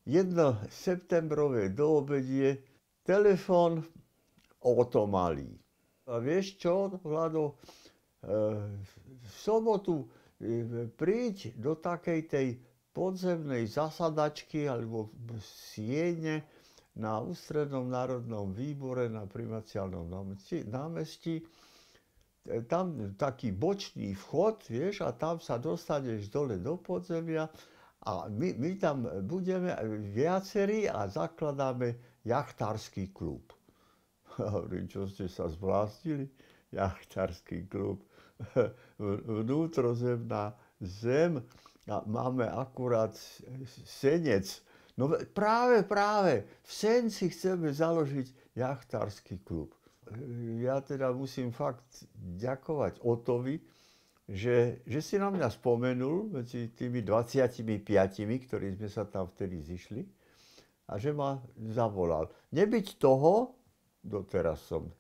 jedno septembrové doobedie, telefon Oto malý. A vieš čo, Vlado, v sobotu príď do takej tej podzemnej zasadačky alebo siene na Ústrednom národnom výbore na Primaciálnom námestí. Tam taký bočný vchod, vieš, a tam sa dostaneš dole do podzemia a my tam budeme viacerí a zakladáme jachtársky klub. Hovorím, čo ste sa zblástili? Jachtársky klub. Vnútrozemná zem a máme akurát senec. No práve, v Senci chceme založiť jachtársky klub. Ja teda musím fakt ďakovať Otovi, že si na mňa spomenul medzi tými 25, ktorí sme sa tam vtedy zišli a že ma zavolal. Nebyť toho, doteraz som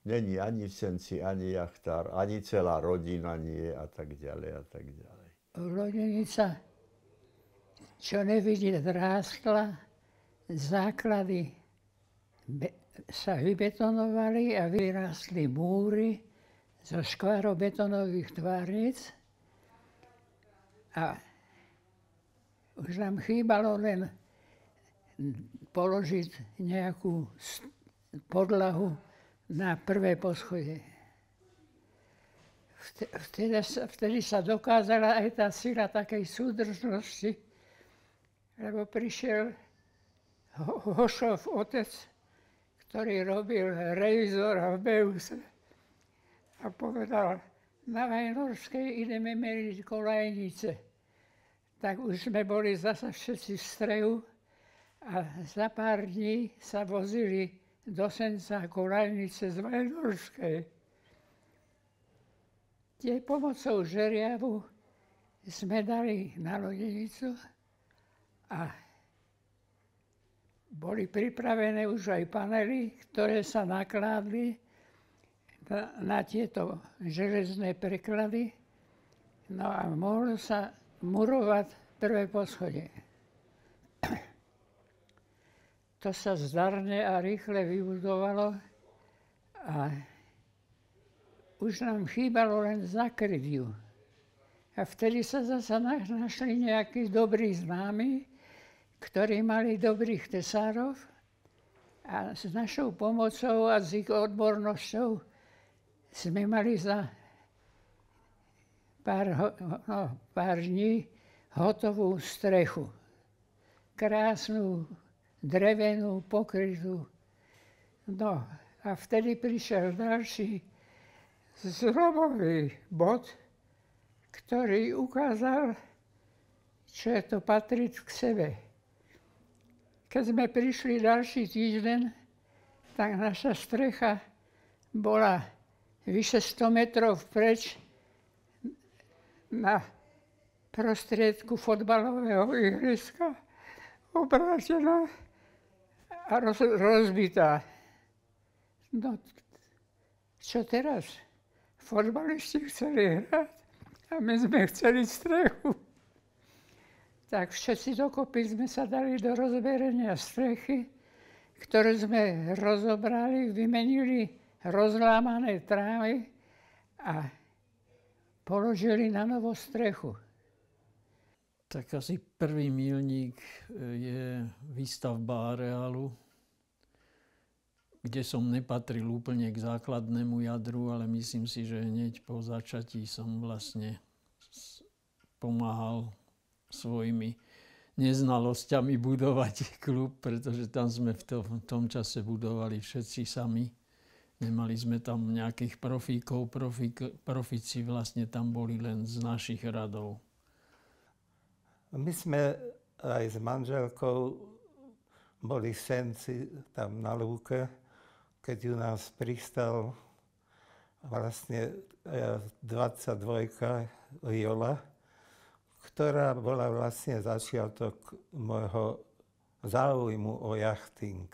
není ani v Senci, ani jachtár, ani celá rodina nie a tak ďalej a tak ďalej. Lodenica, čo nevidieť, rástla, základy sa vybetonovali a vyrástli múry zo škvarobetonových tvárnic a už nám chýbalo len položiť nejakú podlahu na prvé poschodie. Vtedy sa dokázala aj tá sila takej súdržnosti, lebo prišiel Hošov otec, ktorý robil revizora v Beuse a povedal, na Vajnorskej ideme meriť kolajnice. Tak už sme boli zasa všetci v strehu a za pár dní sa vozili do Senca kolajnice z Vajnorskej. Tie pomocou žeriavu sme dali na lodenicu a boli pripravené už aj panely, ktoré sa nakládli na tieto železné preklady. No a mohlo sa murovať prvé poschodie. To sa zdarne a rýchle vybudovalo a už nám chýbalo len zakryť ju. A vtedy sa zasa našli nejakí dobrí známi, ktorí mali dobrých tesárov a s našou pomocou a s ich odbornosťou sme mali za pár dní hotovú strechu. Krásnu, drevenú, pokrytú. No a vtedy prišiel ďalší zlomový bod, ktorý ukázal, čo je to patriť k sebe. Keď sme prišli ďalší týždeň, tak naša strecha bola vyše 100 metrov preč na prostriedku fotbalového ihriska, obrátená a rozbitá. No, čo teraz? Fotbalisti chceli hrať a my sme chceli strechu. Tak všetci dokopy sme sa dali do rozberenia strechy, ktoré sme rozobrali, vymenili rozlámané trávy a položili na novo strechu. Tak asi prvý míľnik je výstavba areálu, kde som nepatril úplne k základnému jadru, ale myslím si, že hneď po začatí som vlastne pomáhal svojimi neznalosťami budovať klub, pretože tam sme v tom čase budovali všetci sami. Nemali sme tam nejakých profíkov, profíci vlastne tam boli len z našich radov. My sme aj s manželkou boli v Senci, tam na lúke, keď u nás pristal vlastne 22 Jola, ktorá bola vlastne začiatok môjho záujmu o jachting.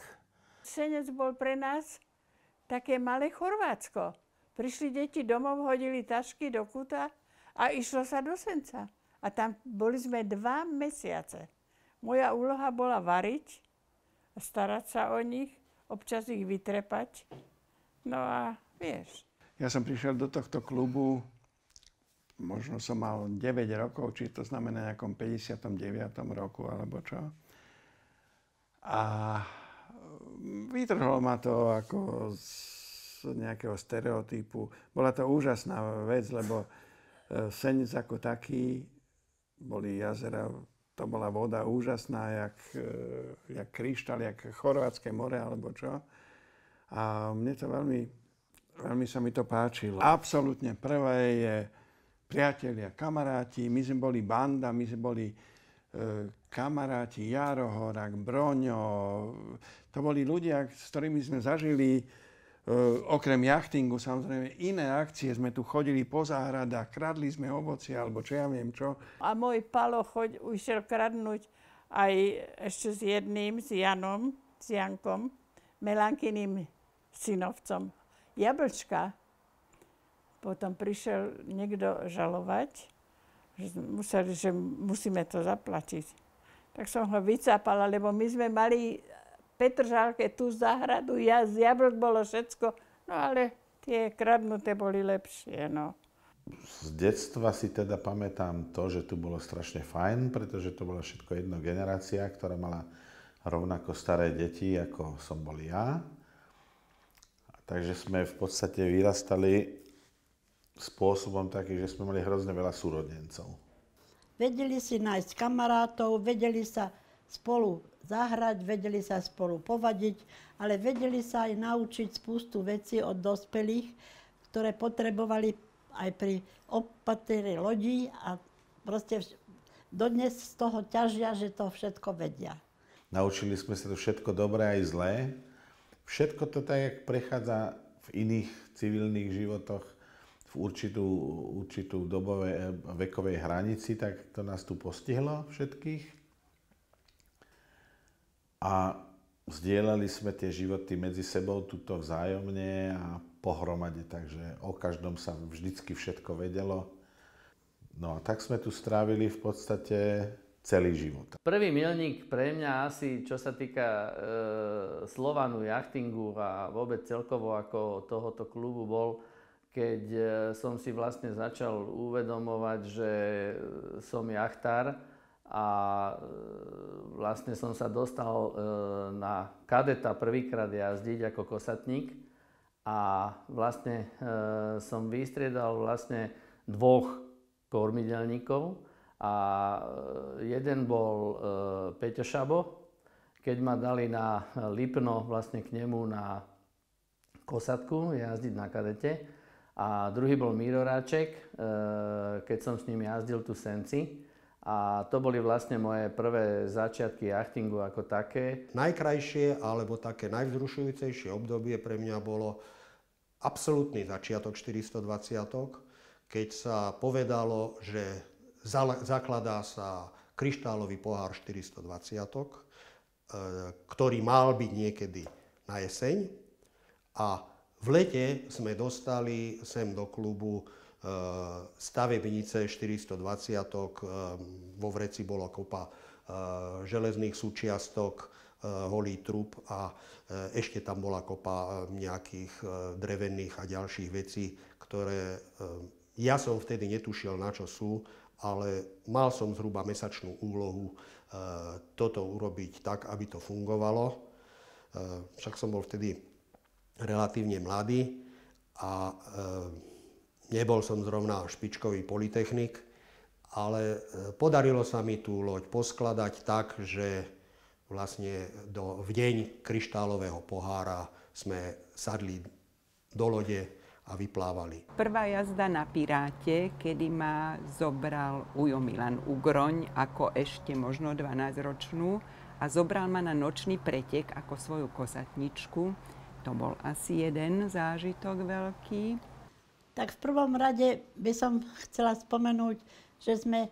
Senec bol pre nás také malé Chorvátsko. Prišli deti domov, hodili tašky do kúta a išlo sa do Senca. A tam boli sme 2 mesiace. Moja úloha bola variť, starať sa o nich, občas ich vytrepať. No a vieš. Ja som prišiel do tohto klubu, možno som mal 9 rokov, či to znamená nejakom 59. roku, alebo čo. A vytrhlo ma to ako z nejakého stereotypu. Bola to úžasná vec, lebo Senec ako taký, boli jazera, to bola voda úžasná, jak kryštál, jak Chorvátske more, alebo čo. A mne to veľmi sa mi to páčilo. Absolútne prvé je priatelia, kamaráti. My sme boli banda, my sme boli kamaráti, Jaro Horák, Broňo. To boli ľudia, s ktorými sme zažili okrem jachtingu, samozrejme, iné akcie. Sme tu chodili po záhradách, kradli sme ovocie, alebo čo ja viem čo. A môj Palo ušiel kradnúť aj ešte s jedným, s Janom, s Jankom, Melankyným synovcom, jablčka. Potom prišiel niekto žalovať, že musíme to zaplatiť. Tak som ho vycápala, lebo my sme mali Petržálke tú záhradu, z jablk bolo všetko, no ale tie kradnuté boli lepšie, no. Z detstva si teda pamätám to, že tu bolo strašne fajn, pretože to bola všetko jedna generácia, ktorá mala rovnako staré deti, ako som bol ja. Takže sme v podstate vyrastali spôsobom taký, že sme mali hrozne veľa súrodencov. Vedeli si nájsť kamarátov, vedeli sa spolu zahrať, vedeli sa spolu povadiť, ale vedeli sa aj naučiť spustu vecí od dospelých, ktoré potrebovali aj pri opatrení lodí a proste dodnes z toho ťažia, že to všetko vedia. Naučili sme sa to všetko dobré aj zlé. Všetko to tak, jak prechádza v iných civilných životoch v určitú dobové vekovej hranici, tak to nás tu postihlo všetkých. A zdieľali sme tie životy medzi sebou tuto vzájomne a pohromade, takže o každom sa vždycky všetko vedelo. No a tak sme tu strávili v podstate celý život. Prvý milník pre mňa asi, čo sa týka Slovanu, jachtingu a vôbec celkovo ako tohoto klubu bol, keď som si vlastne začal uvedomovať, že som jachtár a vlastne som sa dostal na kadeta prvýkrát jazdiť ako kosatník a vlastne som vystriedal vlastne 2 kormidelníkov a jeden bol Peťo Šabo, keď ma dali na Lipno vlastne k nemu na kosatku jazdiť na kadete a druhý bol Miro Ráček, keď som s ním jazdil tu Senci. A to boli vlastne moje prvé začiatky jachtingu ako také. Najkrajšie alebo také najvzrušujúcejšie obdobie pre mňa bolo absolútny začiatok 420-tok, keď sa povedalo, že zakladá sa kryštálový pohár 420-tok, ktorý mal byť niekedy na jeseň. A v lete sme dostali sem do klubu stavebnice 420-tok, vo vreci bola kopa železných súčiastok, holý trup a ešte tam bola kopa nejakých drevených a ďalších vecí, ktoré ja som vtedy netušil, na čo sú, ale mal som zhruba mesačnú úlohu toto urobiť tak, aby to fungovalo. Však som bol vtedy relatívne mladý a nebol som zrovna špičkový polytechnik, ale podarilo sa mi tú loď poskladať tak, že vlastne v deň kryštálového pohára sme sadli do lode a vyplávali. Prvá jazda na Piráte, kedy ma zobral Ujo Milan Ugroň ako ešte možno 12-ročnú a zobral ma na nočný pretek ako svoju kosatničku. To bol asi jeden zážitok veľký. Tak v prvom rade by som chcela spomenúť, že sme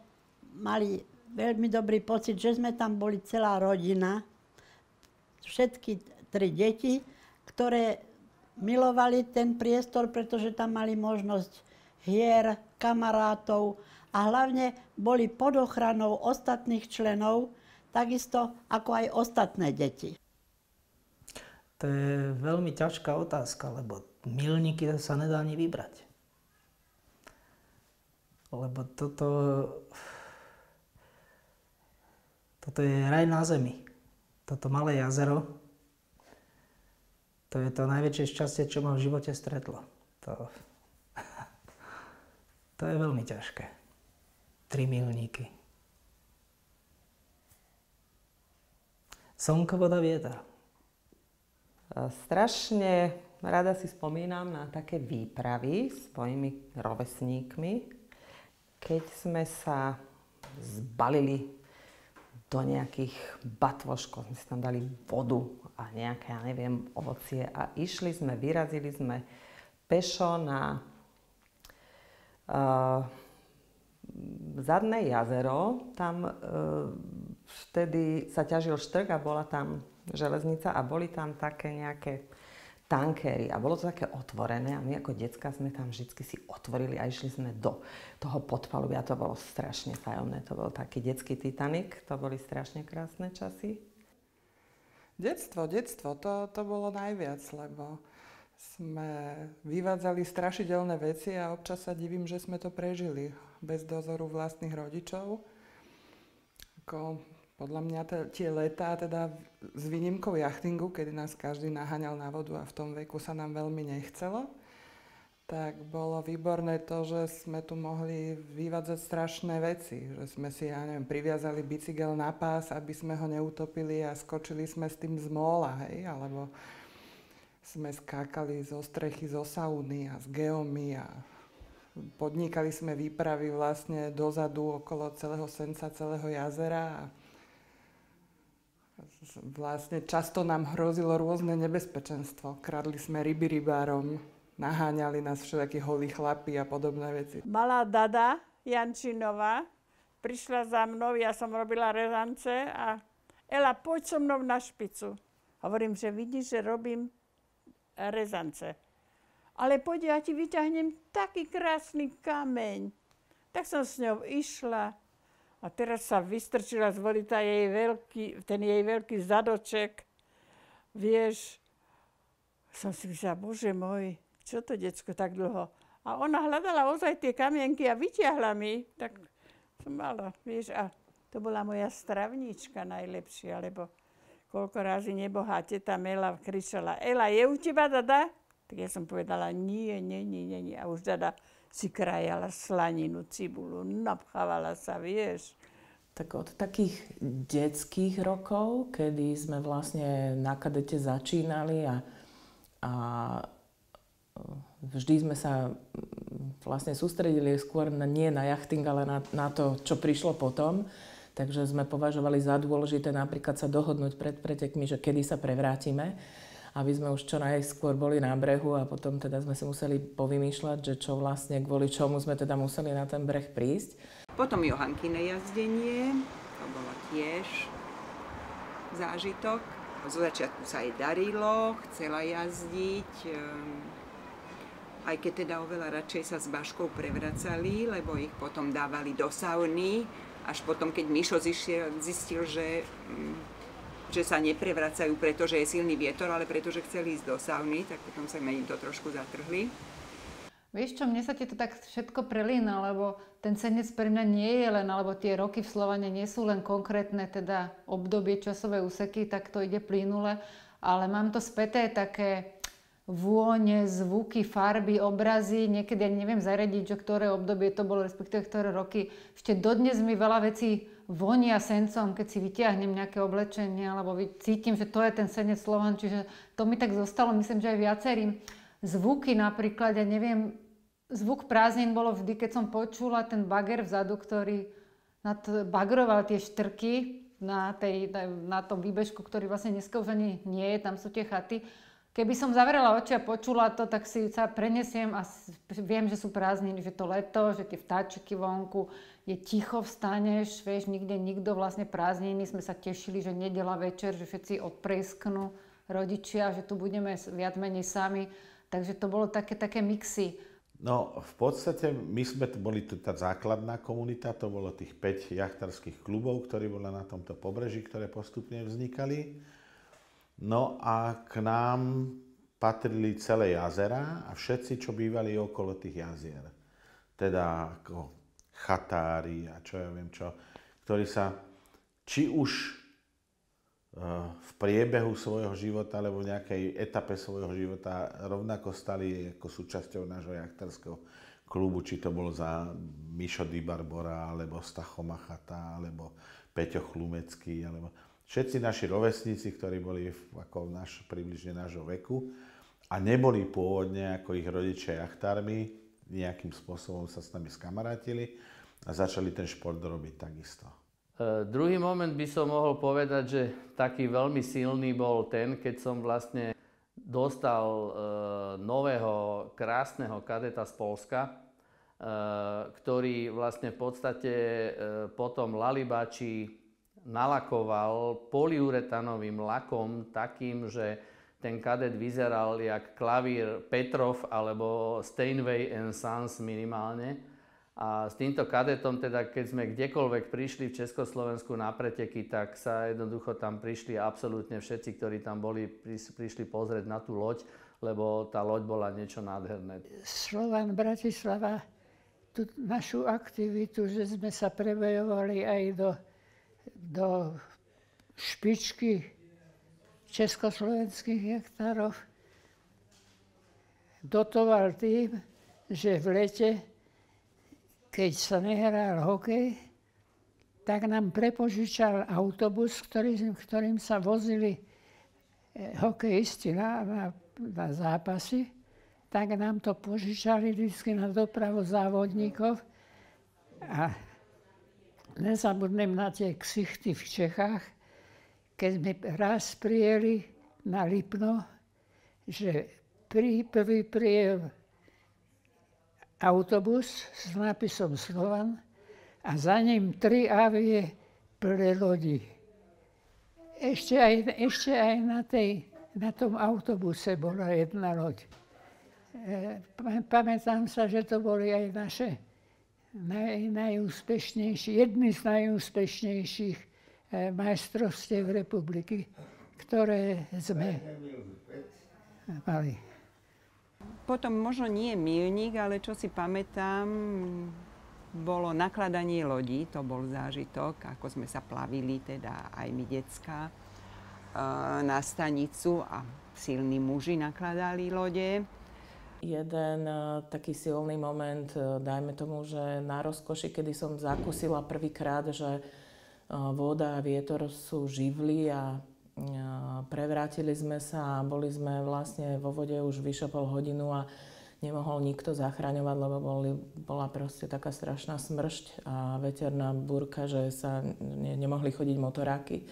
mali veľmi dobrý pocit, že sme tam boli celá rodina, všetky 3 deti, ktoré milovali ten priestor, pretože tam mali možnosť hier, kamarátov a hlavne boli pod ochranou ostatných členov, takisto ako aj ostatné deti. To je veľmi ťažká otázka, lebo milníky sa nedá ani vybrať. Lebo toto je raj na zemi. Toto malé jazero, to je to najväčšie šťastie, čo ma v živote stretlo. To je veľmi ťažké. 3 milníky. Slnko, voda, vietor. Strašne rada si spomínam na také výpravy s svojimi rovesníkmi, keď sme sa zbalili do nejakých batvoškov, sme si tam dali vodu a nejaké, ja neviem, ovocie a išli sme, vyrazili sme pešo na Zadné jazero. Tam vtedy sa ťažil štrk a bola tam železnica a boli tam také nejaké tankery a bolo to také otvorené a my ako decká sme tam vždy si otvorili a išli sme do toho podpalubia. To bolo strašne tajomné, to bol taký detský Titanic, to boli strašne krásne časy. Detstvo, to bolo najviac, lebo sme vyvádzali strašidelné veci a občas sa divím, že sme to prežili bez dozoru vlastných rodičov. Podľa mňa tie letá, teda s výnimkou jachtingu, kedy nás každý naháňal na vodu a v tom veku sa nám veľmi nechcelo, tak bolo výborné to, že sme tu mohli vyvádzať strašné veci. Že sme si, ja neviem, priviazali bicykel na pás, aby sme ho neutopili a skočili sme s tým z móla, hej, alebo sme skákali zo strechy, zo sauny a z geomy a podnikali sme výpravy vlastne dozadu okolo celého Senca, celého jazera a vlastne často nám hrozilo rôzne nebezpečenstvo. Kradli sme ryby rybárom, naháňali nás všelijakí holí chlapi a podobné veci. Malá Dada Jančinová prišla za mnou, ja som robila rezance a Ela, poď so mnou na špicu. Hovorím, že vidíš, že robím rezance. Ale poď, ja ti vyťahnem taký krásny kameň. Tak som s ňou išla. A teraz sa vystrčila z vody ten jej veľký zadoček. Vieš, som si myslela, bože môj, čo to decko tak dlho? A ona hľadala ozaj tie kamienky a vyťahla mi. Tak som mala, vieš, a to bola moja stravníčka najlepšia, lebo koľko razy nebohá teta Mela kričala, Ela, je u teba Dada? Tak ja som povedala, nie. A už Dada si krajala slaninu, cibulu, napchávala sa, vieš. Tak od takých detských rokov, kedy sme vlastne na kadete začínali a vždy sme sa vlastne sústredili skôr nie na jachting, ale na to, čo prišlo potom. Takže sme považovali za dôležité napríklad sa dohodnúť pred pretekmi, že kedy sa prevrátime, aby sme už čo najskôr boli na brehu a potom teda sme si museli povymýšľať, že čo vlastne kvôli čomu sme teda museli na ten breh prísť. Potom Johankine jazdenie, to bolo tiež zážitok. Zo začiatku sa jej darilo, chcela jazdiť, aj keď teda oveľa radšej sa s Baškou prevracali, lebo ich potom dávali do sauny. Až potom, keď Mišo zistil, že sa neprevracajú, pretože je silný vietor, ale pretože chceli ísť do sauny, tak potom sa im to trošku zatrhli. Vieš čo, mne sa ti to tak všetko prelína, lebo ten Senec pre mňa nie je len, alebo tie roky v Slovane nie sú len konkrétne teda obdobie, časové úseky, tak to ide plynule, ale mám to späté také vône, zvuky, farby, obrazy, niekedy ja neviem zaradiť, že ktoré obdobie to bolo, respektíve ktoré roky. Ešte dodnes mi veľa vecí vonia Sencom, keď si vytiahnem nejaké oblečenie, alebo cítim, že to je ten Senec Slovan, čiže to mi tak zostalo, myslím, že aj viacerým. Zvuky napríklad, ja neviem, zvuk prázdnin bolo vždy, keď som počula ten bager vzadu, ktorý bagroval tie štrky na tom výbežku, ktorý vlastne dneska už ani nie je, tam sú tie chaty. Keby som zavrela oči a počula to, tak si sa prenesiem a viem, že sú prázdniny, že to leto, že tie vtáčiky vonku, je ticho, vstaneš, vieš, nikto vlastne prázdniny, sme sa tešili, že nedeľa večer, že všetci odpresknú rodičia, že tu budeme viac menej sami. Takže to bolo také mixy. No, v podstate my sme boli tá základná komunita, to bolo tých 5 jachtarských klubov, ktorí boli na tomto pobreží, ktoré postupne vznikali. No a k nám patrili celé jazera a všetci, čo bývali okolo tých jazier. Teda ako chatári a čo ja viem čo, ktorí sa či už v priebehu svojho života alebo v nejakej etape svojho života rovnako stali ako súčasťou nášho jachtarského klubu, či to bolo za Mišo Di Barbora, alebo Stacho Machata, alebo Peťo Chlumecký, alebo všetci naši rovesníci, ktorí boli ako približne nášho veku a neboli pôvodne ako ich rodičia jachtármi, nejakým spôsobom sa s nami skamarátili a začali ten šport robiť takisto. Druhý moment by som mohol povedať, že taký veľmi silný bol ten, keď som vlastne dostal nového krásneho kadeta z Poľska, ktorý vlastne v podstate potom Lalibači nalakoval polyuretanovým lakom takým, že ten kadet vyzeral jak klavír Petrov alebo Steinway & Sons minimálne. A s týmto kadetom, teda keď sme kdekoľvek prišli v Československu na preteky, tak sa jednoducho tam prišli absolútne všetci, ktorí tam boli, prišli pozrieť na tú loď, lebo tá loď bola niečo nádherné. Slovan Bratislava, tú našu aktivitu, že sme sa prebojovali aj do špičky československých jachtárov, dotoval tým, že v lete, keď sa nehral hokej, tak nám prepožičal autobus, ktorým sa vozili hokejisti na zápasy. Tak nám to požičali vždy na dopravu závodníkov. A nezabudnem na tie ksichty v Čechách, keď sme raz prijeli na Lipno, že prvý prijel autobus s nápisom Slovan a za ním 3 avie plné lodí. Ešte aj na tom autobuse bola jedna loď. Pamätám sa, že to boli aj naše jedny z najúspešnejších majstrovstiev republiky, ktoré sme mali. Potom možno nie míľnik, ale čo si pamätám, bolo nakladanie lodí, to bol zážitok, ako sme sa plavili, teda aj my decká, na stanicu a silní muži nakladali lode. Jeden taký silný moment, dajme tomu, že na Rozkoši, kedy som zakúsila prvýkrát, že voda a vietor sú živly a prevrátili sme sa a boli sme vlastne vo vode už vyše pol hodinu a nemohol nikto zachraňovať, lebo bola proste taká strašná smršť a veterná búrka, že sa nemohli chodiť motoráky.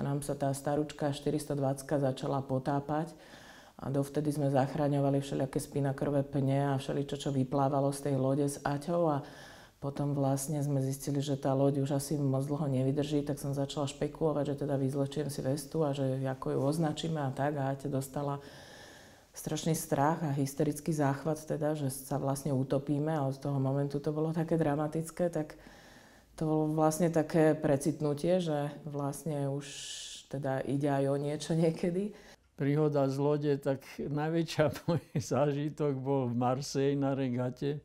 A nám sa tá starúčka 420 začala potápať a dovtedy sme zachraňovali všelijaké spinakrové pne a všeličo, čo vyplávalo z tej lode s Aťou a potom vlastne sme zistili, že tá loď už asi moc dlho nevydrží, tak som začala špekulovať, že teda vyzlečiem si vestu a že ako ju označíme a tak. A Aťa dostala strašný strach a hysterický záchvat, teda, že sa vlastne utopíme a od toho momentu to bolo také dramatické, tak to bolo vlastne také precitnutie, že vlastne už teda ide aj o niečo niekedy. Príhoda z lode, tak najväčší môj zážitok bol v Marseille na regate,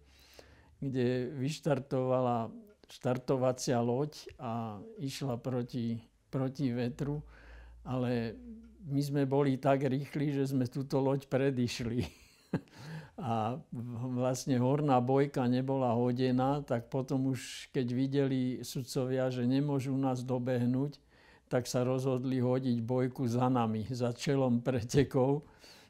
kde vyštartovala štartovacia loď a išla proti vetru, ale my sme boli tak rýchli, že sme túto loď predišli. A vlastne horná bojka nebola hodená, tak potom už keď videli sudcovia, že nemôžu nás dobehnúť, tak sa rozhodli hodiť bojku za nami, za čelom pretekov.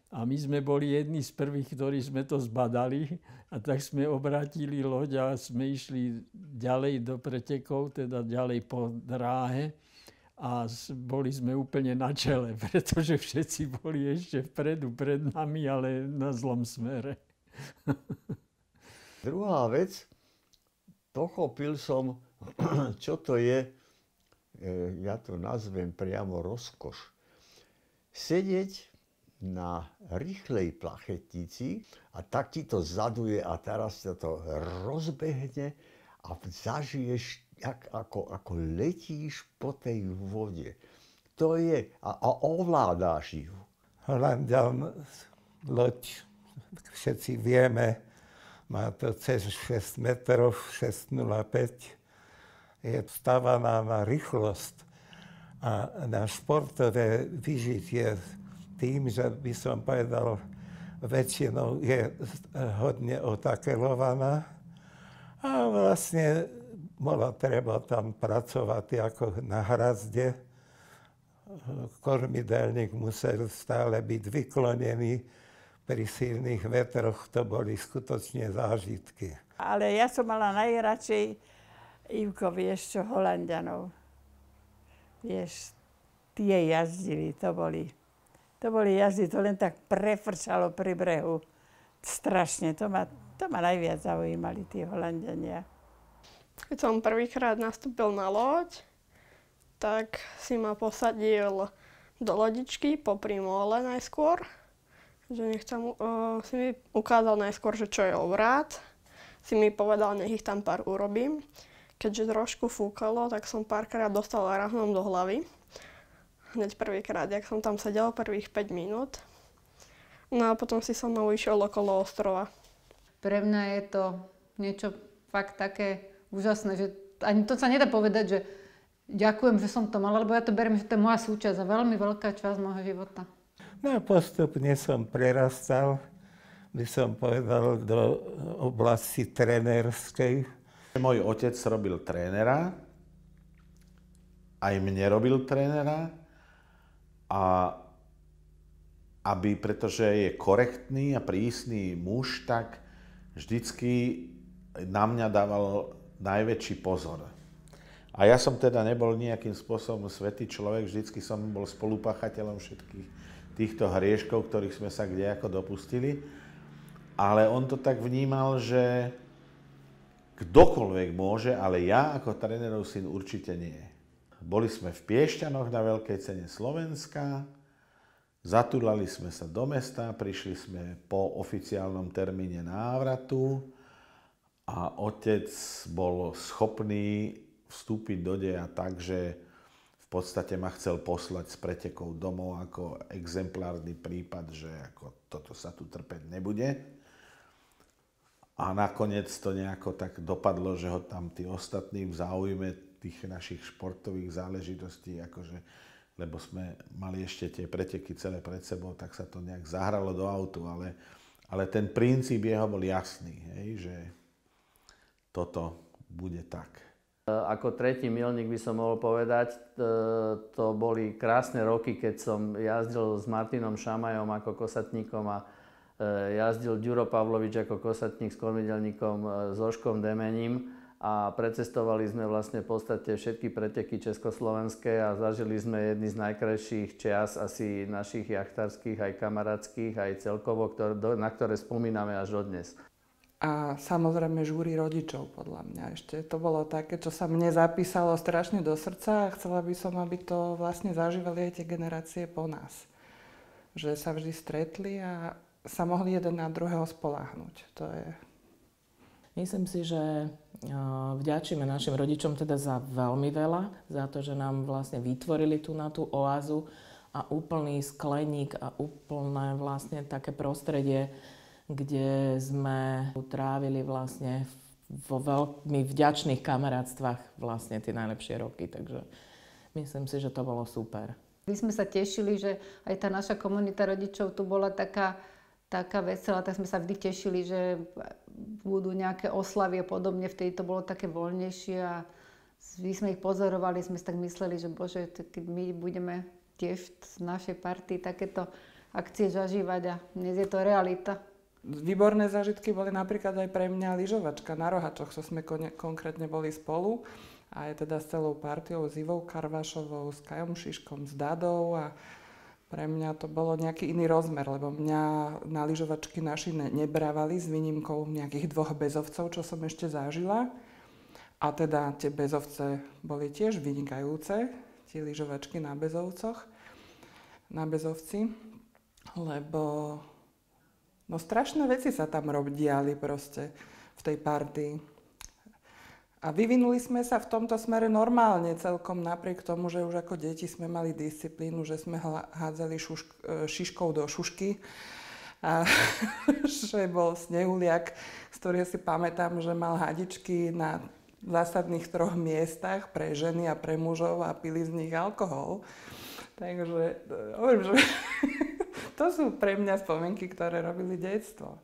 A my sme boli jedni z prvých, ktorí sme to zbadali a tak sme obrátili loď a sme išli ďalej do pretekov, teda ďalej po dráhe a boli sme úplne na čele, pretože všetci boli ešte vpredu pred nami, ale na zlom smere. Druhá vec, pochopil som, čo to je, ja to nazvem priamo rozkoš. Sedieť na rýchlej plachetnici a tak ti to zaduje a teraz sa to rozbehne a zažiješ, ako letíš po tej vode. To je, a ovládáš ju. Holanďan loď, všetci vieme, má to cez 6 metrov, 6,05. Je stávaná na rýchlosť a na športové vyžitie tým, že by som povedal, väčšinou je hodne otakelovaná a vlastne bolo treba tam pracovať ako na hrazde. Kormidelník musel stále byť vyklonený. Pri silných vetroch to boli skutočne zážitky. Ale ja som mala najradšej, Ivko, vieš čo, Holanďanov. Vieš, tie jazdili, to boli jazdy, to len tak prefrčalo pri brehu. Strašne, to ma najviac zaujímali, tí Holanďania. Keď som prvýkrát nastúpil na loď, tak si ma posadil do lodičky popri mole najskôr. Že si mi ukázal najskôr, že čo je obrát. Si mi povedal, nech ich tam pár urobím. Keďže trošku fúkalo, tak som párkrát dostal rahnom do hlavy. Hneď prvýkrát, jak som tam sedel, prvých 5 minút. No a potom si so mnou išiel okolo ostrova. Pre mňa je to niečo fakt také úžasné, že ani to sa nedá povedať, že ďakujem, že som to mala, lebo ja to beriem, že to je moja súčasť a veľmi veľká časť môjho života. No a postupne som prerastal, by som povedal, do oblasti trénerskej. Môj otec robil trénera, aj mne robil trénera, a pretože je korektný a prísny muž, tak vždycky na mňa dával najväčší pozor. A ja som teda nebol nejakým spôsobom svätý človek, vždycky som bol spolupáchateľom všetkých týchto hrieškov, ktorých sme sa kdejako dopustili. Ale on to tak vnímal, že kdokoľvek môže, ale ja ako trénerov syn určite nie. Boli sme v Piešťanoch na Veľkej cene Slovenska, zatúlali sme sa do mesta, prišli sme po oficiálnom termíne návratu a otec bol schopný vstúpiť do deja tak, že v podstate ma chcel poslať s pretekou domov ako exemplárny prípad, že ako toto sa tu trpeť nebude. A nakoniec to nejako tak dopadlo, že ho tam tí ostatní v záujme tých našich športových záležitostí, akože, lebo sme mali ešte tie preteky celé pred sebou, tak sa to nejak zahralo do autu, ale ten princíp jeho bol jasný, hej, že toto bude tak. Ako tretí milník by som mohol povedať, to boli krásne roky, keď som jazdil s Martinom Šamajom ako kosatníkom a jazdil Ďuro Pavlovič ako kosatník s kormidelníkom Zoškom Demením a precestovali sme vlastne v podstate všetky preteky československé a zažili sme jedny z najkrajších čias asi našich jachtárskych, aj kamarátskych, aj celkovo, na ktoré spomíname až dodnes. A samozrejme žúri rodičov, podľa mňa. Ešte to bolo také, čo sa mne zapísalo strašne do srdca a chcela by som, aby to vlastne zažívali aj tie generácie po nás. Že sa vždy stretli a sa mohli jeden na druhého spoľahnúť. To je... Myslím si, že vďačíme našim rodičom teda za veľmi veľa, za to, že nám vlastne vytvorili tú oázu a úplný skleník a úplné vlastne také prostredie, kde sme trávili vlastne vo veľmi vďačných kamarátstvách vlastne tie najlepšie roky. Takže myslím si, že to bolo super. My sme sa tešili, že aj tá naša komunita rodičov tu bola taká veselá, tak sme sa vždy tešili, že budú nejaké oslavy a podobne. Vtedy to bolo také voľnejšie a my sme ich pozorovali, sme si tak mysleli, že bože, keď my budeme tiež v našej partii takéto akcie zažívať a dnes je to realita. Výborné zážitky boli napríklad aj pre mňa lyžovačka na Rohačoch, čo sme konkrétne boli spolu. A aj teda s celou partiou, s Ivou Karvašovou, s Kajom Šiškom, s Dadou. A pre mňa to bolo nejaký iný rozmer, lebo mňa na lyžovačky naši nebrávali s výnimkou nejakých 2 bezovcov, čo som ešte zažila. A teda tie bezovce boli tiež vynikajúce, tie lyžovačky na bezovcoch, na bezovci. lebo no strašné veci sa tam diali proste v tej partii. A vyvinuli sme sa v tomto smere normálne celkom, napriek tomu, že už ako deti sme mali disciplínu, že sme hádzali šiškou do šušky. A že bol snehuliak, z ktorého si pamätám, že mal hadičky na zásadných 3 miestach pre ženy a pre mužov a pili z nich alkohol. Takže hovorím, že to sú pre mňa spomienky, ktoré robili detstvo.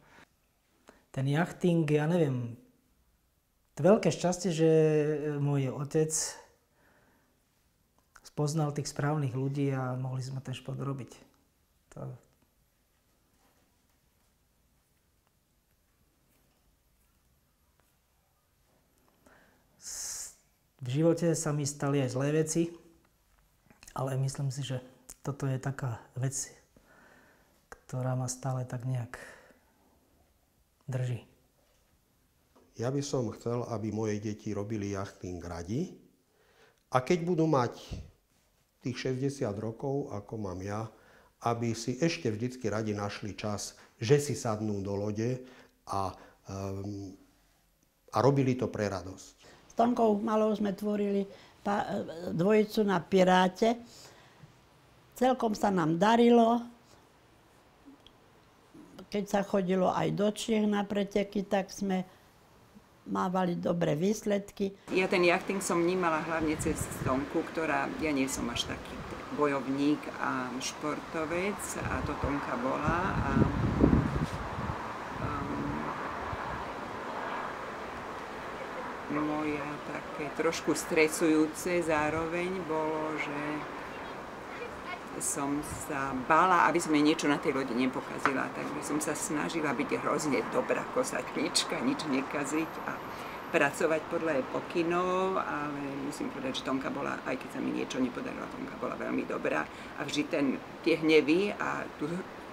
Ten jachting, ja neviem, to veľké šťastie, že môj otec spoznal tých správnych ľudí a mohli sme ten šport robiť. V živote sa mi stali aj zlé veci, ale myslím si, že toto je taká vec, ktorá ma stále tak nejak drží. Ja by som chcel, aby moje deti robili jachting radi a keď budú mať tých 60 rokov, ako mám ja, aby si ešte vždycky radi našli čas, že si sadnú do lode a robili to pre radosť. S Tonkou malou sme tvorili dvojicu na Piráte. Celkom sa nám darilo. Keď sa chodilo aj do Čiech na preteky, tak sme mávali dobré výsledky. Ja ten jachting som vnímala hlavne cez Tonku, ktorá, ja nie som až taký bojovník a športovec, a to Tonka bola. Moje také trošku stresujúce zároveň bolo, že som sa bála, aby som jej niečo na tej lodi nepokazila, takže som sa snažila byť hrozne dobrá kosatnička, nič nekaziť a pracovať podľa jej pokynov, ale musím povedať, že Tonka bola, aj keď sa mi niečo nepodarilo, Tonka bola veľmi dobrá a vždy tie hnevy a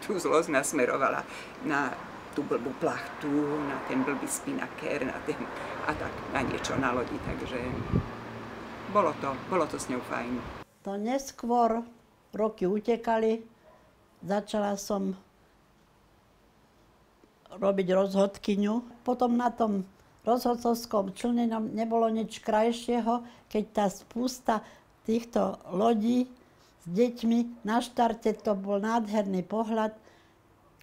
tú zlosť nasmerovala na tú blbú plachtu, na ten blbý spinaker, a tak na niečo na lodi, takže bolo to s ňou fajn. To neskôr roky utekali, začala som robiť rozhodkyňu. Potom na tom rozhodcovskom člne nebolo nič krajšieho, keď tá spústa týchto lodí s deťmi na štarte, to bol nádherný pohľad,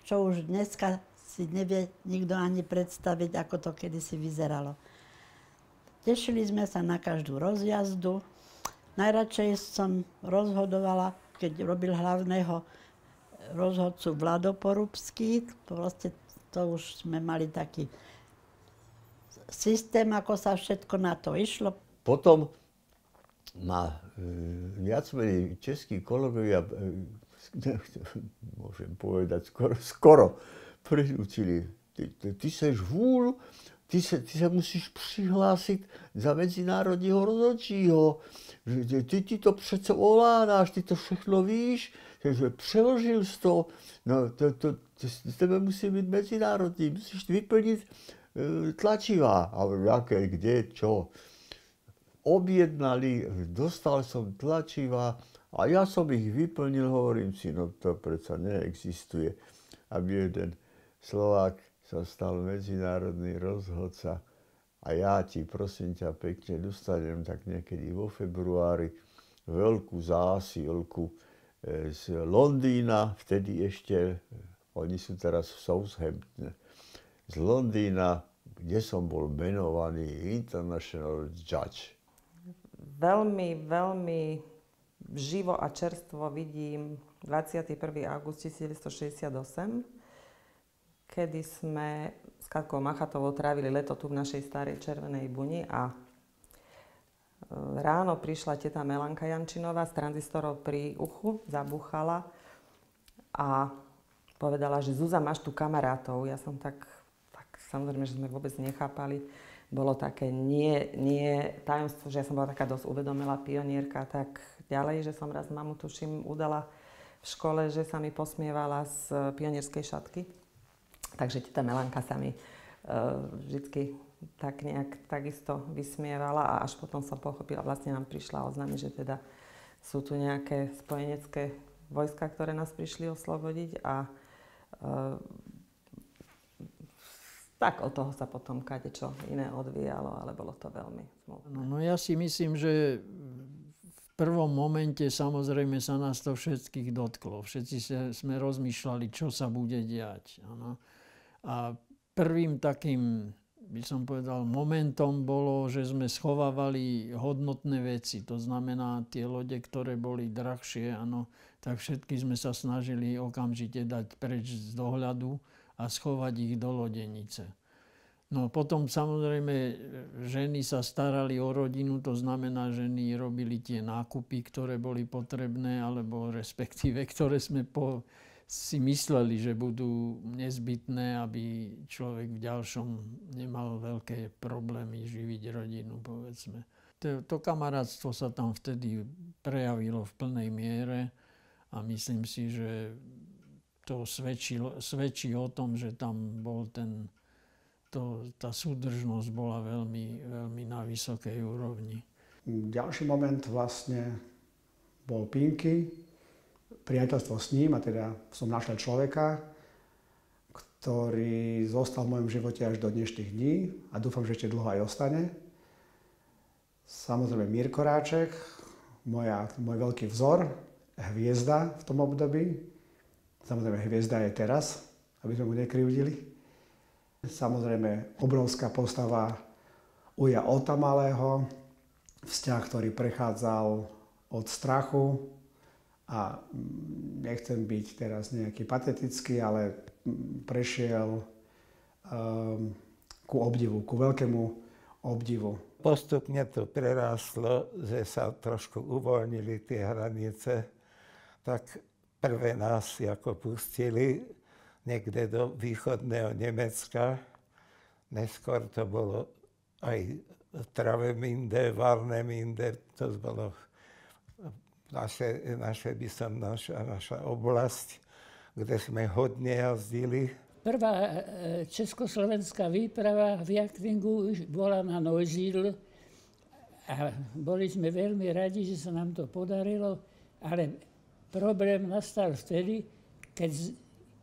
čo už dneska si nevie nikto ani predstaviť, ako to kedysi vyzeralo. Tešili sme sa na každú rozjazdu. Najradšej som rozhodovala, keď robil hlavného rozhodcu Vlado Porubský. Proste to už sme mali taký systém, ako sa všetko na to išlo. Potom ma viac menej českí kolegovia, môžem povedať skoro prinútili. Ty seš vůl, ty se musíš přihlásit za mezinárodního rozhodčího. Ty to přece ovládáš, ty to všechno víš, takže přeložil jsi to. No, z tebe musí být mezinárodní, musíš vyplnit tlačivá. A jaké, kde, čo. Objednali, dostal som tlačivá a ja som ich vyplnil, hovorím si, no to predsa neexistuje, aby jeden Slovák sa stal medzinárodný rozhodca a ja ti, prosím ťa, pekne dostanem tak niekedy vo februári veľkú zásielku z Londýna, vtedy ešte, oni sú teraz v Southamptone, z Londýna, kde som bol menovaný International Judge. Veľmi, veľmi živo a čerstvo vidím 21. august 1968, kedy sme s Katkou Machatovou trávili leto tu v našej starej Červenej Buni a ráno prišla teta Melanka Jančinová z tranzistorov pri uchu, zabúchala a povedala, že Zuzá, máš tu kamarátov. Ja som tak samozrejme, že sme vôbec nechápali. Bolo také nie tajomstvo, že ja som bola taká dosť uvedomelá pionierka, tak ďalej, že som raz mamu, tuším, udala v škole, že sa mi posmievala z pionierskej šatky. Takže teta Melanka sa mi vždycky tak nejak takisto vysmievala a až potom som pochopila, vlastne nám prišla oznámiť, že teda sú tu nejaké spojenecké vojska, ktoré nás prišli oslobodiť a tak od toho sa potom kadečo iné odvíjalo, ale bolo to veľmi smutné. No ja si myslím, že v prvom momente samozrejme sa nás to všetkých dotklo. Všetci sme rozmýšľali, čo sa bude diať. Ano. A prvým takým, by som povedal, momentom bolo, že sme schovávali hodnotné veci. To znamená, tie lode, ktoré boli drahšie, ano, tak všetky sme sa snažili okamžite dať preč z dohľadu a schovať ich do lodenice. No potom samozrejme ženy sa starali o rodinu, to znamená, ženy robili tie nákupy, ktoré boli potrebné, alebo respektíve, ktoré sme si mysleli, že budú nezbytné, aby človek v ďalšom nemal veľké problémy živiť rodinu, povedzme. To kamarátstvo sa tam vtedy prejavilo v plnej miere a myslím si, že to svedčí o tom, že tam bol tá súdržnosť bola veľmi, veľmi na vysokej úrovni. Ďalší moment vlastne bol Pinky, priateľstvo s ním, a teda som našiel človeka, ktorý zostal v mojom živote až do dnešných dní a dúfam, že ešte dlho aj ostane. Samozrejme Mirko Ráček, môj veľký vzor, hviezda v tom období. Samozrejme, hviezda je teraz, aby sme mu nekryvdili. Samozrejme, obrovská postava Uja Otamalého, vzťah, ktorý prechádzal od strachu a nechcem byť teraz nejaký patetický, ale prešiel ku obdivu, ku veľkému obdivu. Postupne to prerástlo, že sa trošku uvoľnili tie hranice, tak prvé nás ako pustili niekde do východného Nemecka. Neskôr to bolo aj Travemünde, Warnemünde, to bolo naša oblasť, kde sme hodne jazdili. Prvá československá výprava v jachtingu bola na Neusiedl a boli sme veľmi radi, že sa nám to podarilo, ale problém nastal vtedy, keď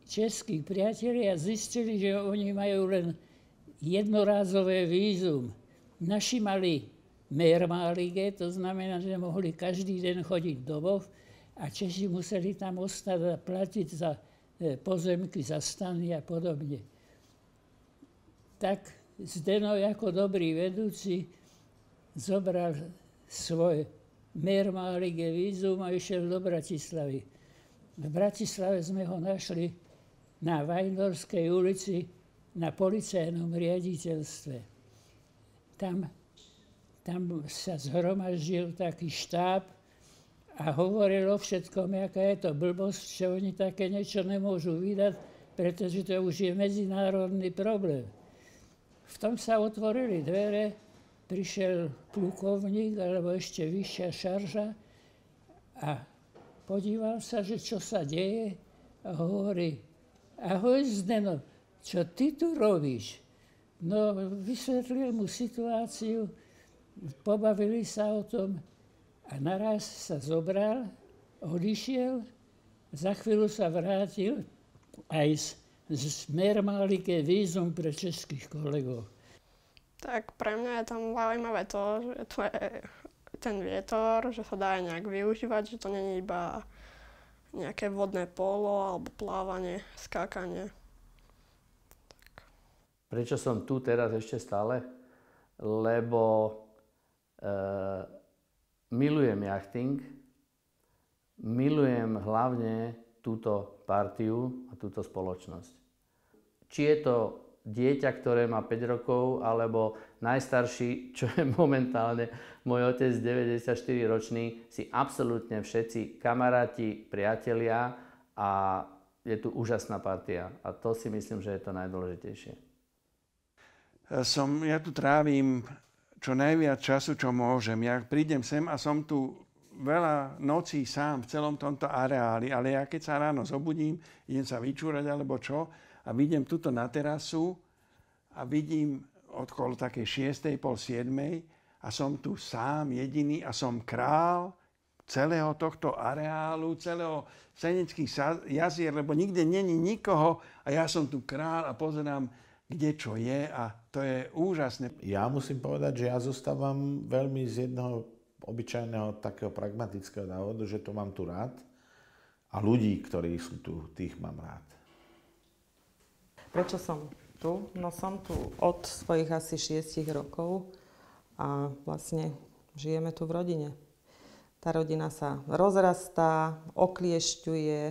českí priatelia zistili, že oni majú len jednorázové vízum. Naši mali Mehrmalige, to znamená, že mohli každý deň chodiť domov a Češi museli tam ostať a platiť za pozemky, za stany a podobne. Tak Zdeno ako dobrý vedúci zobral svoje Mehrmalige vízum a išiel do Bratislavy. V Bratislave sme ho našli na Vajnorskej ulici na policajnom riaditeľstve. Tam sa zhromaždil taký štáb a hovoril o všetkom, aká je to blbosť, že oni také niečo nemôžu vydať, pretože to už je medzinárodný problém. V tom sa otvorili dvere, prišiel plukovník, alebo ešte vyššia šarža a podíval sa, že čo sa deje a hovorí: ahoj Zdeno, čo ty tu robíš? No, vysvetlil mu situáciu, pobavili sa o tom a naraz sa zobral, odišiel, za chvíľu sa vrátil aj z Mehrmalige vízum pre českých kolegov. Tak pre mňa je tam zaujímavé to, že tu je ten vietor, že sa dá aj nejak využívať, že to nie je iba nejaké vodné polo alebo plávanie, skákanie. Prečo som tu teraz ešte stále? Lebo milujem jachting, milujem hlavne túto partiu a túto spoločnosť. Či je to dieťa, ktoré má 5 rokov, alebo najstarší, čo je momentálne môj otec, 94-ročný, si absolútne všetci kamaráti, priatelia a je tu úžasná partia. A to si myslím, že je to najdôležitejšie. Ja tu trávim čo najviac času, čo môžem. Ja prídem sem a som tu veľa nocí sám v celom tomto areáli, ale ja keď sa ráno zobudím, idem sa vyčúrať alebo čo, a vidím tuto na terasu a vidím okolo takej 6:30, 7:30 a som tu sám, jediný a som král, celého tohto areálu, celého Senických jazier, lebo nikde není nikoho a ja som tu kráľ a pozerám, kde čo je a to je úžasné. Ja musím povedať, že ja zostávam veľmi z jednoho obyčajného takého pragmatického návodu, že to mám tu rád a ľudí, ktorí sú tu, tých mám rád. Prečo som tu? No som tu od svojich asi 6 rokov a vlastne žijeme tu v rodine. Tá rodina sa rozrastá, okliešťuje,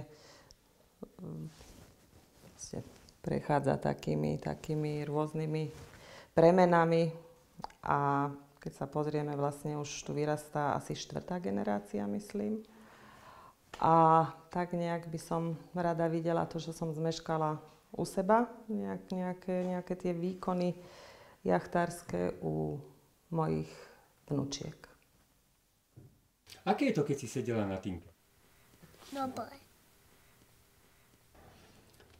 prechádza takými rôznymi premenami a keď sa pozrieme, vlastne už tu vyrastá asi 4. generácia, myslím. A tak nejak by som rada videla to, že som zmeškala u seba, nejaké tie výkony jachtárske u mojich vnúčiek. Aké je to, keď si sedela na tínke? Dobre.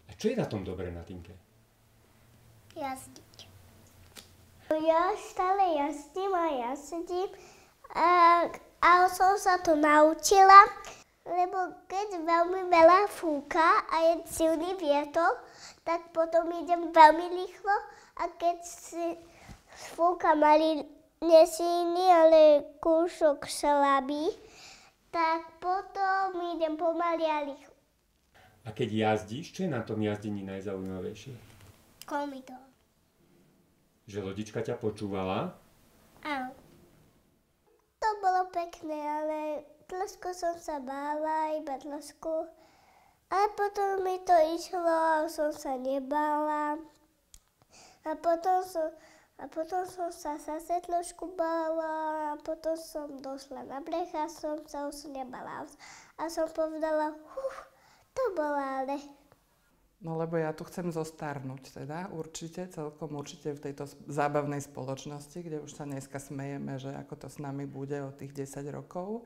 A čo je na tom dobre na tínke? Jazdiť. Ja stále jazdím a jazdím a som sa to naučila, lebo keď veľmi veľa fúka a je silný vietor, tak potom idem veľmi rýchlo a keď si fúka malý nesilný, ale kúšok slabý, tak potom idem pomaly a rýchlo. A keď jazdíš, čo je na tom jazdení najzaujímavejšie? Komidor. Že lodička ťa počúvala? Áno. To bolo pekné, ale trošku som sa bála, iba trošku. Ale potom mi to išlo a som sa nebála. A potom som sa zase trošku bála a potom som došla na breh a som sa už nebála. A som povedala, to bolo ale. No lebo ja tu chcem zostarnúť teda, celkom určite v tejto zábavnej spoločnosti, kde už sa dneska smejeme, že ako to s nami bude o tých 10 rokov.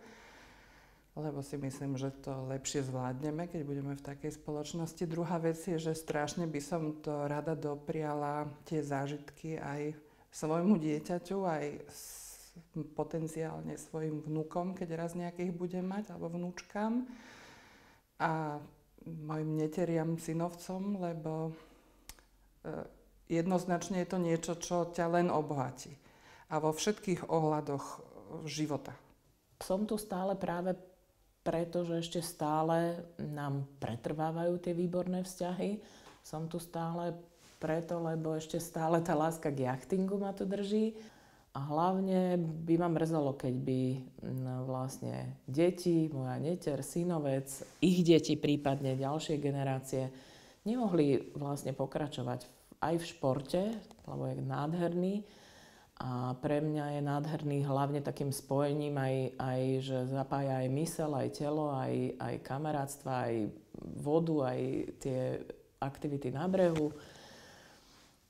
Lebo si myslím, že to lepšie zvládneme, keď budeme v takej spoločnosti. Druhá vec je, že strašne by som to rada dopriala tie zážitky aj svojmu dieťaťu, aj potenciálne svojim vnúkom, keď raz nejakých budem mať, alebo vnúčkam. A mojim neteriam, synovcom, lebo jednoznačne je to niečo, čo ťa len obohatí. A vo všetkých ohľadoch života. Som tu stále práve preto, že ešte stále nám pretrvávajú tie výborné vzťahy. Som tu stále preto, lebo ešte stále tá láska k jachtingu ma tu drží. A hlavne by ma mrzelo, keď by vlastne deti, moja neter, synovec, ich deti, prípadne ďalšie generácie, nemohli vlastne pokračovať aj v športe, lebo je nádherný. A pre mňa je nádherný hlavne takým spojením aj že zapája aj myseľ, aj telo, aj kamarátstva, aj vodu, aj tie aktivity na brehu.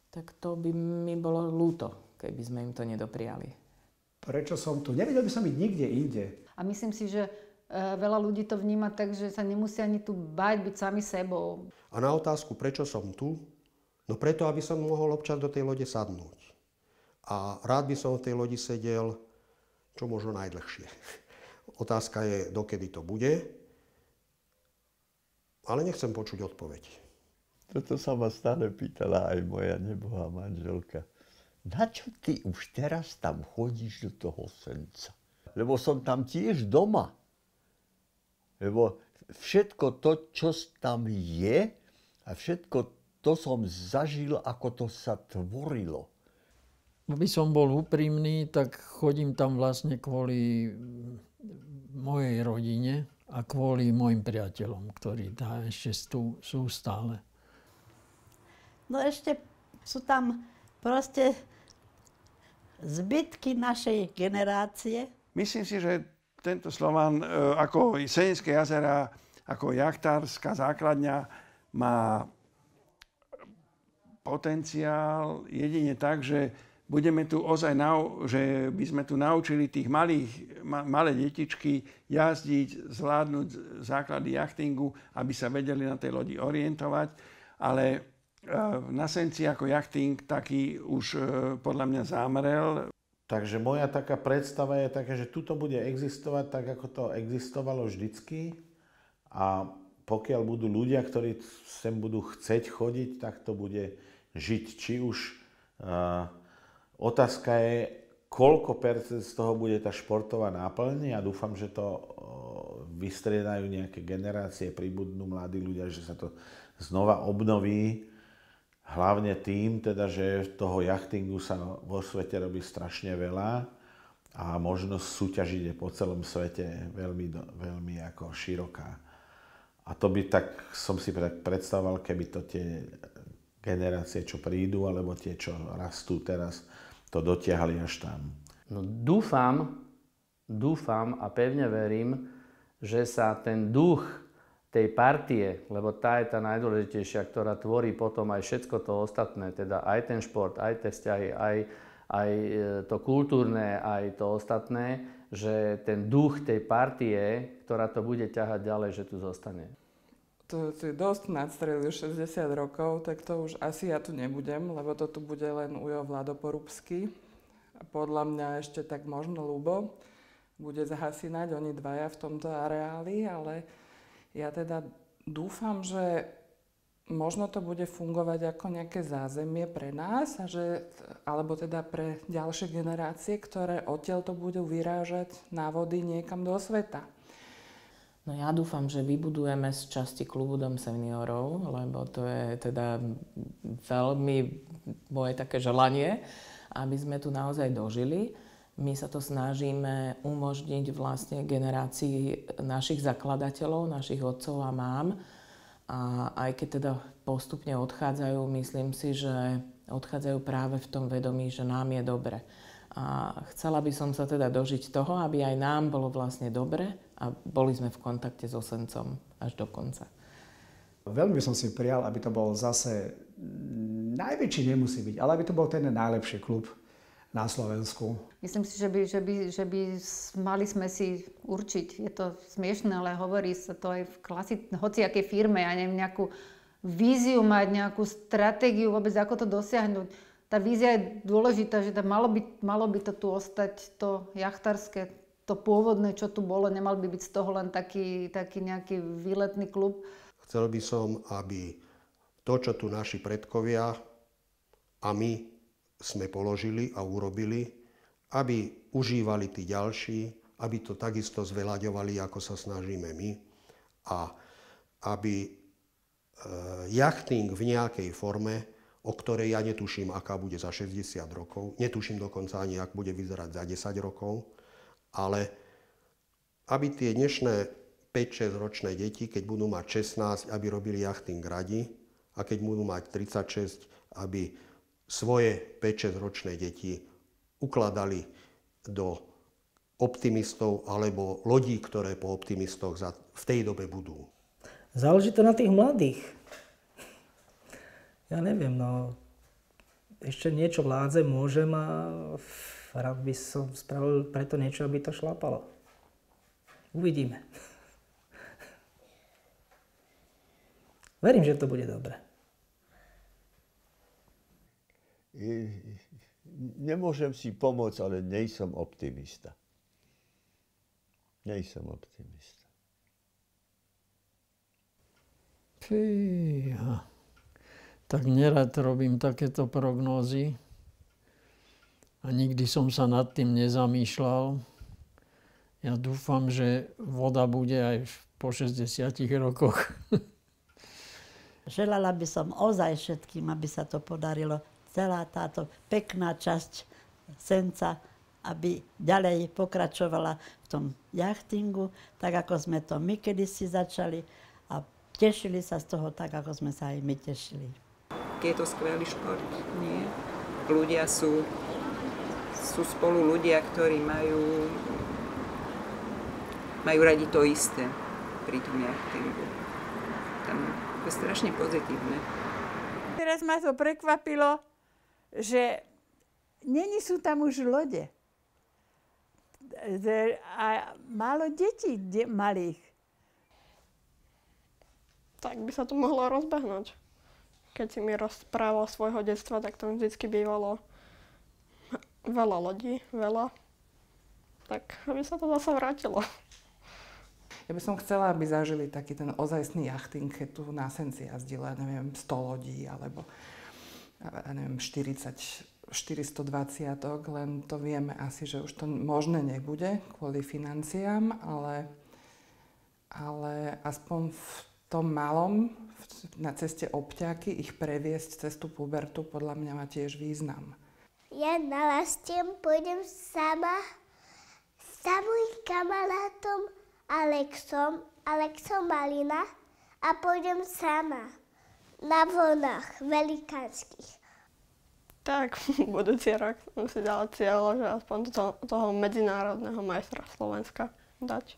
Tak to by mi bolo ľúto, keby sme im to nedopriali. Prečo som tu? Nevedel by som byť nikde inde. A myslím si, že veľa ľudí to vníma tak, že sa nemusia ani tu báť byť sami sebou. A na otázku, prečo som tu? No preto, aby som mohol občas do tej lode sadnúť. A rád by som v tej lodi sedel čo možno najdlhšie. Otázka je, dokedy to bude, ale nechcem počuť odpoveď. Toto sa ma stále pýtala aj moja nebohá manželka. Na čo ty už teraz tam chodíš do toho Senca? Lebo som tam tiež doma. Lebo všetko to, čo tam je, a všetko to som zažil, ako to sa tvorilo. Aby som bol úprimný, tak chodím tam vlastne kvôli mojej rodine a kvôli mojim priateľom, ktorí tam ešte sú stále. No ešte sú tam proste zbytky našej generácie. Myslím si, že tento Slovan, ako Senické jazera, ako jachtárska základňa, má potenciál jedine tak, že budeme tu ozaj, že by sme tu naučili tých malé detičky jazdiť, zvládnuť základy jachtingu, aby sa vedeli na tej lodi orientovať. Ale na Senci ako jachting taký už podľa mňa zámrel. Takže moja taká predstava je taká, že tuto bude existovať tak, ako to existovalo vždycky. A pokiaľ budú ľudia, ktorí sem budú chceť chodiť, tak to bude žiť. Či už otázka je, koľko percent z toho bude tá športová náplň. Ja dúfam, že to vystriedajú nejaké generácie, pribudnú mladí ľudia, že sa to znova obnoví. Hlavne tým, teda, že toho jachtingu sa vo svete robí strašne veľa a možnosť súťažiť je po celom svete veľmi ako široká. A to by tak, som si tak predstavoval, keby to tie generácie, čo prídu, alebo tie, čo rastú teraz, to dotiahli až tam. No dúfam a pevne verím, že sa ten duch tej partie, lebo tá je tá najdôležitejšia, ktorá tvorí potom aj všetko to ostatné, teda aj ten šport, aj tie vzťahy, aj to kultúrne, aj to ostatné, že ten duch tej partie, ktorá to bude ťahať ďalej, že tu zostane. To si dosť nadstrelil 60 rokov, tak to už asi ja tu nebudem, lebo to tu bude len Ujo Vlado Porúbsky. A podľa mňa ešte tak možno Ľubo bude zahasínať, oni dvaja v tomto areáli, ale ja teda dúfam, že možno to bude fungovať ako nejaké zázemie pre nás, alebo teda pre ďalšie generácie, ktoré odtiaľ to budú vyrážať na vody niekam do sveta. No ja dúfam, že vybudujeme z časti klubu Dom seniorov, lebo to je teda veľmi moje také želanie, aby sme tu naozaj dožili. My sa to snažíme umožniť vlastne generácii našich zakladateľov, našich otcov a mám. A aj keď teda postupne odchádzajú, myslím si, že odchádzajú práve v tom vedomí, že nám je dobre. A chcela by som sa teda dožiť toho, aby aj nám bolo vlastne dobre a boli sme v kontakte s Osencom až do konca. Veľmi by som si prijal, aby to bol zase, najväčší nemusí byť, ale aby to bol ten najlepší klub na Slovensku. Myslím si, že by mali sme si určiť, je to smiešné, ale hovorí sa to aj v hociakej firme, ja neviem, nejakú víziu mať, nejakú stratégiu vôbec, ako to dosiahnuť. Tá vízia je dôležitá, že malo by to tu ostať, to jachtárske, to pôvodné, čo tu bolo, nemal by byť z toho len taký nejaký výletný klub. Chcel by som, aby to, čo tu naši predkovia a my sme položili a urobili, aby užívali tí ďalší, aby to takisto zveľaďovali, ako sa snažíme my a aby jachting v nejakej forme, o ktorej ja netuším, aká bude za 60 rokov, netuším dokonca ani, ak bude vyzerať za 10 rokov, ale aby tie dnešné 5-6 ročné deti, keď budú mať 16, aby robili jachting radi a keď budú mať 36, aby svoje 5-6 ročné deti ukladali do optimistov alebo lodí, ktoré po optimistoch v tej dobe budú. Záleží to na tých mladých. Ja neviem, no ešte niečo vládze môžem a rád by som spravil preto niečo, aby to šlápalo. Uvidíme. Verím, že to bude dobre. Nemôžem si pomôcť, ale nejsom optimista. Nejsom optimista. Fíha. Tak nerad robím takéto prognózy a nikdy som sa nad tým nezamýšľal. Ja dúfam, že voda bude aj po 60 rokoch. Želala by som ozaj všetkým, aby sa to podarilo. Celá táto pekná časť Senca, aby ďalej pokračovala v tom jachtingu, tak ako sme to my kedysi začali a tešili sa z toho tak, ako sme sa aj my tešili. Je to skvelý šport, nie? Ľudia sú spolu ľudia, ktorí majú radi to isté pri tom jachtingu. Tam je strašne pozitívne. Teraz ma to prekvapilo, že není sú tam už lode. A málo detí malých. Tak by sa to mohlo rozbehnúť. Keď si mi rozprával svojho detstva, tak to vždycky bývalo Veľa lodí, veľa. Tak, aby sa to zase vrátilo. Ja by som chcela, aby zažili taký ten ozajstný jachting, keď tu na Senci jazdilo, neviem, 100 lodí, alebo neviem, 420, len to vieme asi, že už to možné nebude kvôli financiám, ale aspoň v tom malom, na ceste obťaky, ich previesť cez tú pubertu, podľa mňa má tiež význam. Ja na Lastiem pôjdem sama s môjim kamarátom Alexom Malina a pôjdem sama na vlnách velikánskych. Tak, budúci rok som si dala cieľ, že aspoň toho medzinárodného majstra Slovenska dať.